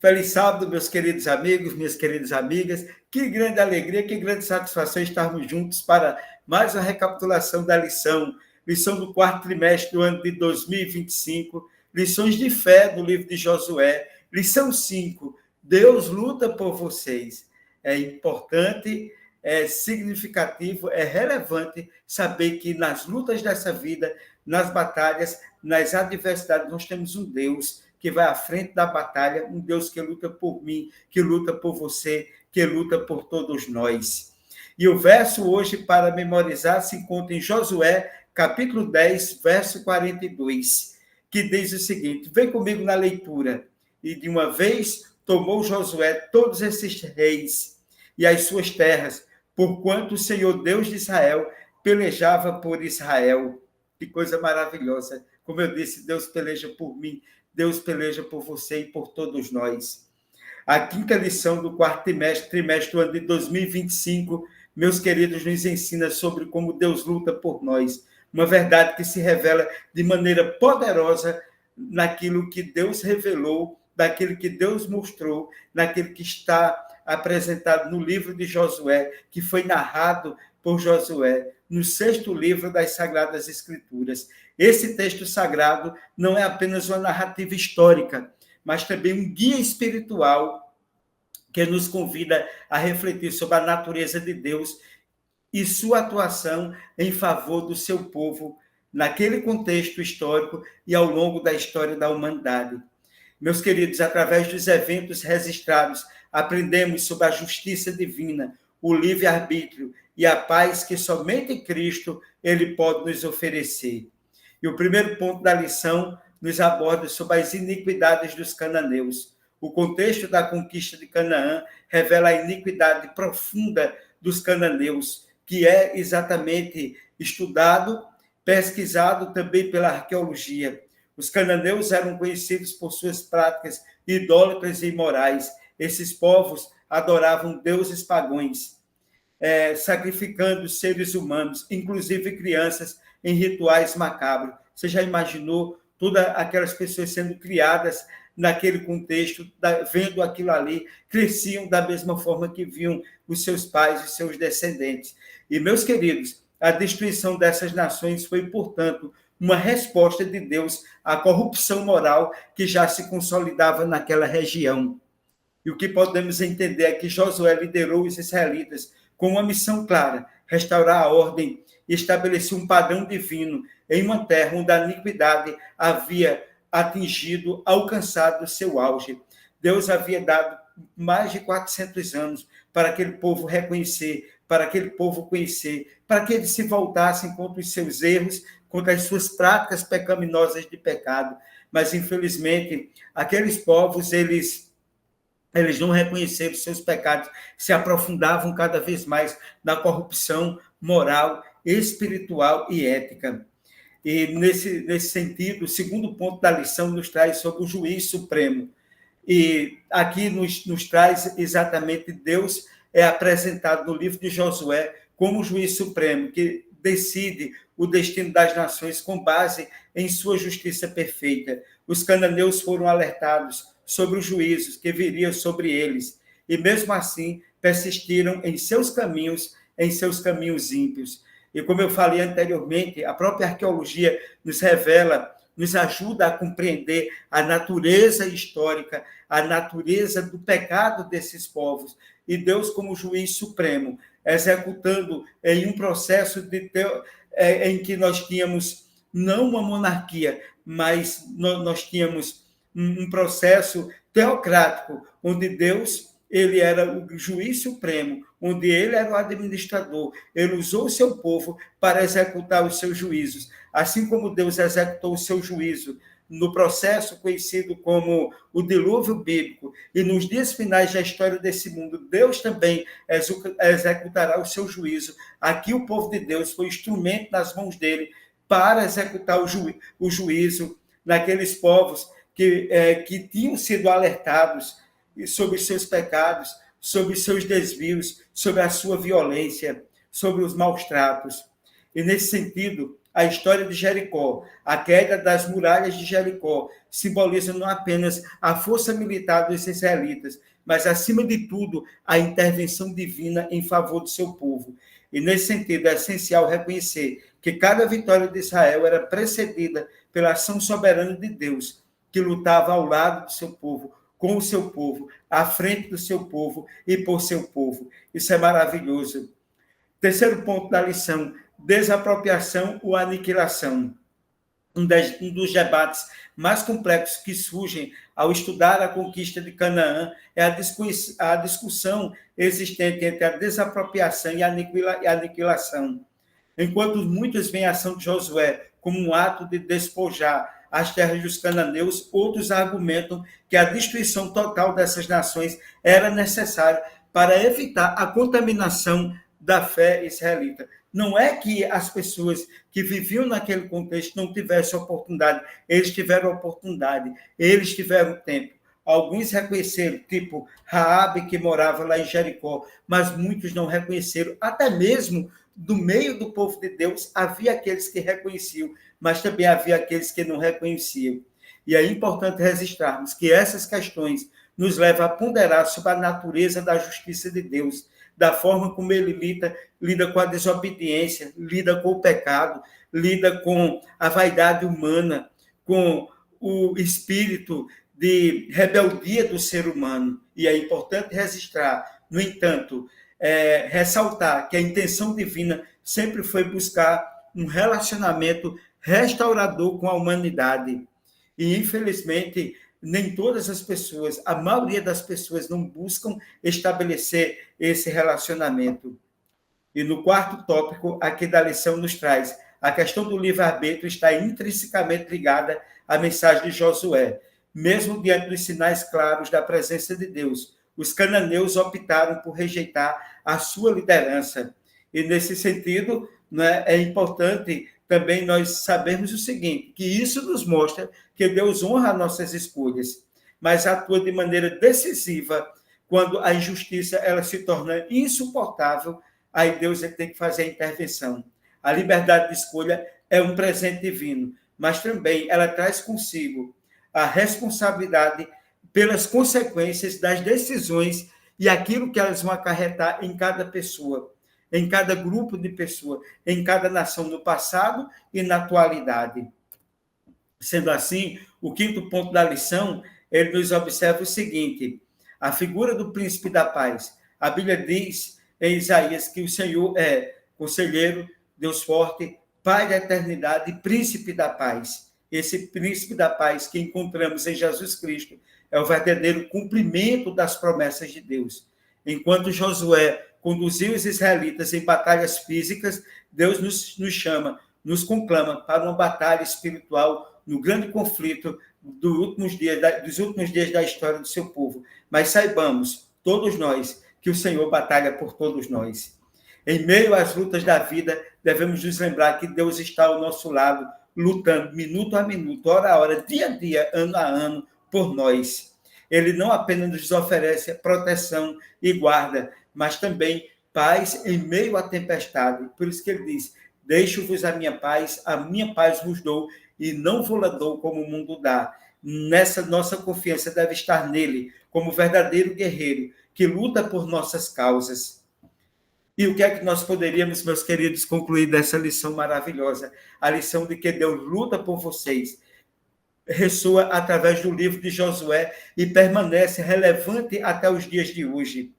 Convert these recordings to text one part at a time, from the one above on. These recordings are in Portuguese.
Feliz sábado, meus queridos amigos, minhas queridas amigas. Que grande alegria, que grande satisfação estarmos juntos para mais uma recapitulação da lição do quarto trimestre do ano de 2025, lições de fé do livro de Josué, lição 5, Deus luta por vocês. É importante, é significativo, é relevante saber que nas lutas dessa vida, nas batalhas, nas adversidades, nós temos um Deus que vai à frente da batalha, um Deus que luta por mim, que luta por você, que luta por todos nós. E o verso hoje para memorizar se encontra em Josué, capítulo 10, verso 42, que diz o seguinte: vem comigo na leitura. E de uma vez tomou Josué todos esses reis e as suas terras, porquanto o Senhor Deus de Israel pelejava por Israel. Que coisa maravilhosa. Como eu disse, Deus peleja por mim, Deus peleja por você e por todos nós. A quinta lição do quarto trimestre do ano de 2025, meus queridos, nos ensina sobre como Deus luta por nós. Uma verdade que se revela de maneira poderosa naquilo que Deus revelou, naquilo que Deus mostrou, naquilo que está apresentado no livro de Josué, que foi narrado por Josué, no 6º livro das Sagradas Escrituras. Esse texto sagrado não é apenas uma narrativa histórica, mas também um guia espiritual que nos convida a refletir sobre a natureza de Deus e sua atuação em favor do seu povo naquele contexto histórico e ao longo da história da humanidade. Meus queridos, através dos eventos registrados, aprendemos sobre a justiça divina, o livre-arbítrio e a paz que somente em Cristo ele pode nos oferecer. E o primeiro ponto da lição nos aborda sobre as iniquidades dos cananeus. O contexto da conquista de Canaã revela a iniquidade profunda dos cananeus, que é exatamente estudado, pesquisado também pela arqueologia. Os cananeus eram conhecidos por suas práticas idólatras e imorais. Esses povos adoravam deuses pagãos, sacrificando seres humanos, inclusive crianças, em rituais macabros. Você já imaginou todas aquelas pessoas sendo criadas naquele contexto, vendo aquilo ali, cresciam da mesma forma que viam os seus pais e seus descendentes. E, meus queridos, a destruição dessas nações foi, portanto, uma resposta de Deus à corrupção moral que já se consolidava naquela região. E o que podemos entender é que Josué liderou os israelitas com uma missão clara: restaurar a ordem e estabelecer um padrão divino em uma terra onde a iniquidade havia alcançado seu auge. Deus havia dado mais de 400 anos para aquele povo reconhecer, para aquele povo conhecer, para que eles se voltassem contra os seus erros, contra as suas práticas pecaminosas de pecado. Mas, infelizmente, aqueles povos, eles não reconheceram seus pecados, se aprofundavam cada vez mais na corrupção moral, espiritual e ética. E, nesse sentido, o segundo ponto da lição nos traz sobre o juiz supremo. E aqui nos traz exatamente Deus é apresentado no livro de Josué como o juiz supremo, que decide o destino das nações com base em sua justiça perfeita. Os cananeus foram alertados sobre os juízos que viriam sobre eles, e mesmo assim persistiram em seus caminhos ímpios. E como eu falei anteriormente, a própria arqueologia nos revela, nos ajuda a compreender a natureza histórica, a natureza do pecado desses povos. E Deus, como juiz supremo, executando em um processo em que nós tínhamos não uma monarquia, mas nós tínhamos um processo teocrático, onde Deus ele era o juiz supremo, onde ele era o administrador. Ele usou o seu povo para executar os seus juízos. Assim como Deus executou o seu juízo no processo conhecido como o dilúvio bíblico, e nos dias finais da história desse mundo, Deus também executará o seu juízo. Aqui o povo de Deus foi instrumento nas mãos dele para executar o juízo naqueles povos que tinham sido alertados sobre os seus pecados, sobre os seus desvios, sobre a sua violência, sobre os maus tratos. E, nesse sentido, a história de Jericó, a queda das muralhas de Jericó, simboliza não apenas a força militar dos israelitas, mas, acima de tudo, a intervenção divina em favor do seu povo. E, nesse sentido, é essencial reconhecer que cada vitória de Israel era precedida pela ação soberana de Deus, que lutava ao lado do seu povo, com o seu povo, à frente do seu povo e por seu povo. Isso é maravilhoso. Terceiro ponto da lição: desapropriação ou aniquilação. Um dos debates mais complexos que surgem ao estudar a conquista de Canaã é a discussão existente entre a desapropriação e a aniquilação. Enquanto muitos veem a ação de Josué como um ato de despojar as terras dos cananeus, outros argumentam que a destruição total dessas nações era necessária para evitar a contaminação da fé israelita. Não é que as pessoas que viviam naquele contexto não tivessem oportunidade, eles tiveram oportunidade, eles tiveram tempo. Alguns reconheceram, tipo Raabe, que morava lá em Jericó, mas muitos não reconheceram. Até mesmo do meio do povo de Deus havia aqueles que reconheciam, mas também havia aqueles que não reconheciam. E é importante registrarmos que essas questões nos levam a ponderar sobre a natureza da justiça de Deus, da forma como ele lida com a desobediência, lida com o pecado, lida com a vaidade humana, com o espírito de rebeldia do ser humano. E é importante registrar, no entanto, ressaltar que a intenção divina sempre foi buscar um relacionamento restaurador com a humanidade. E, infelizmente, nem todas as pessoas, a maioria das pessoas não buscam estabelecer esse relacionamento. E no quarto tópico, aqui da lição nos traz, a questão do livre-arbítrio está intrinsecamente ligada à mensagem de Josué. Mesmo diante dos sinais claros da presença de Deus, os cananeus optaram por rejeitar a sua liderança. E, nesse sentido, né, é importante também nós sabermos o seguinte, que isso nos mostra que Deus honra nossas escolhas, mas atua de maneira decisiva quando a injustiça ela se torna insuportável, aí Deus tem que fazer a intervenção. A liberdade de escolha é um presente divino, mas também ela traz consigo a responsabilidade pelas consequências das decisões e aquilo que elas vão acarretar em cada pessoa, em cada grupo de pessoas, em cada nação no passado e na atualidade. Sendo assim, o quinto ponto da lição, ele nos observa o seguinte, a figura do príncipe da paz. A Bíblia diz em Isaías que o Senhor é conselheiro, Deus forte, Pai da eternidade e príncipe da paz. Esse príncipe da paz que encontramos em Jesus Cristo é o verdadeiro cumprimento das promessas de Deus. Enquanto Josué conduziu os israelitas em batalhas físicas, Deus nos chama, nos conclama para uma batalha espiritual no grande conflito dos últimos dias da história do seu povo. Mas saibamos, todos nós, que o Senhor batalha por todos nós. Em meio às lutas da vida, devemos nos lembrar que Deus está ao nosso lado, lutando minuto a minuto, hora a hora, dia a dia, ano a ano, por nós. Ele não apenas nos oferece proteção e guarda, mas também paz em meio à tempestade. Por isso que ele diz, deixo-vos a minha paz vos dou, e não vou-la dou como o mundo dá. Nessa nossa confiança deve estar nele, como verdadeiro guerreiro, que luta por nossas causas. E o que é que nós poderíamos, meus queridos, concluir dessa lição maravilhosa? A lição de que Deus luta por vocês. Ressoa através do livro de Josué e permanece relevante até os dias de hoje.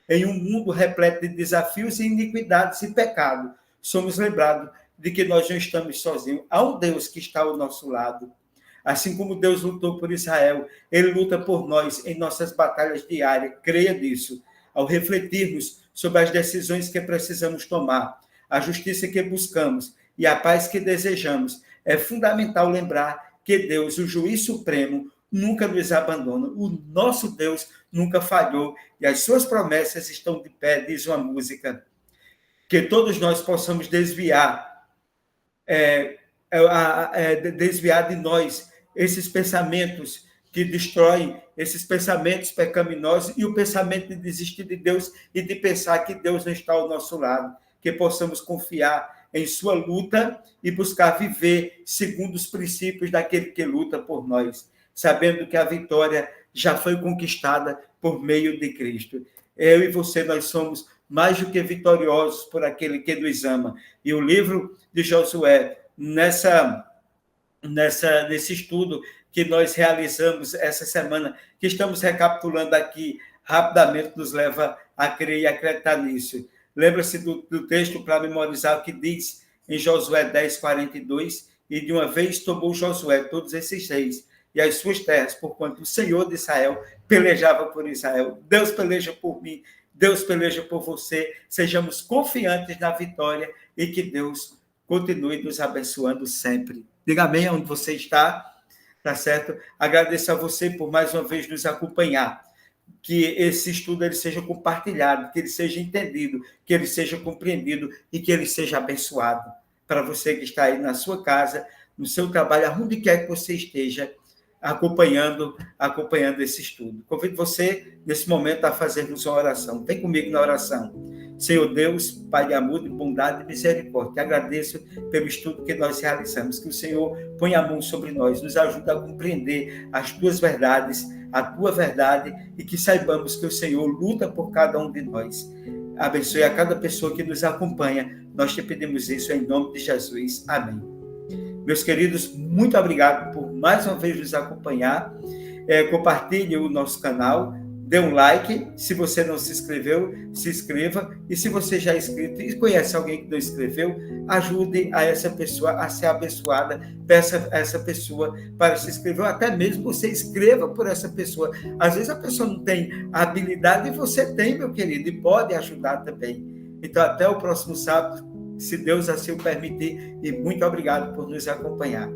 Em um mundo repleto de desafios e iniquidades e pecado, somos lembrados de que nós não estamos sozinhos. Há um Deus que está ao nosso lado. Assim como Deus lutou por Israel, ele luta por nós em nossas batalhas diárias. Creia nisso. Ao refletirmos sobre as decisões que precisamos tomar, a justiça que buscamos e a paz que desejamos, é fundamental lembrar que Deus, o juiz supremo, nunca nos abandona. O nosso Deus nunca falhou e as suas promessas estão de pé, diz uma música. Que todos nós possamos desviar de nós esses pensamentos que destroem, esses pensamentos pecaminosos e o pensamento de desistir de Deus e de pensar que Deus não está ao nosso lado, que possamos confiar em sua luta e buscar viver segundo os princípios daquele que luta por nós, sabendo que a vitória já foi conquistada por meio de Cristo. Eu e você, nós somos mais do que vitoriosos por aquele que nos ama. E o livro de Josué, nesse estudo que nós realizamos essa semana, que estamos recapitulando aqui rapidamente, nos leva a crer e acreditar nisso. Lembra-se do texto para memorizar o que diz em Josué 10, 42, e de uma vez tomou Josué todos esses reis e as suas terras, porquanto o Senhor de Israel pelejava por Israel. Deus peleja por mim, Deus peleja por você. Sejamos confiantes na vitória e que Deus continue nos abençoando sempre. Diga amém onde você está, tá certo? Agradeço a você por mais uma vez nos acompanhar. Que esse estudo ele seja compartilhado, que ele seja entendido, que ele seja compreendido e que ele seja abençoado. Para você que está aí na sua casa, no seu trabalho, aonde quer que você esteja, acompanhando esse estudo. Convido você, nesse momento, a fazermos uma oração. Vem comigo na oração. Senhor Deus, Pai de amor, de bondade e misericórdia, agradeço pelo estudo que nós realizamos, que o Senhor ponha a mão sobre nós, nos ajude a compreender as tuas verdades, a tua verdade, e que saibamos que o Senhor luta por cada um de nós. Abençoe a cada pessoa que nos acompanha. Nós te pedimos isso em nome de Jesus. Amém. Meus queridos, muito obrigado por mais uma vez nos acompanhar. Compartilhe o nosso canal, dê um like. Se você não se inscreveu, se inscreva. E se você já é inscrito e conhece alguém que não inscreveu, ajude a essa pessoa a ser abençoada. Peça a essa pessoa para se inscrever, ou até mesmo você escreva por essa pessoa. Às vezes a pessoa não tem a habilidade e você tem, meu querido, e pode ajudar também. Então, até o próximo sábado, se Deus assim o permitir, e muito obrigado por nos acompanhar.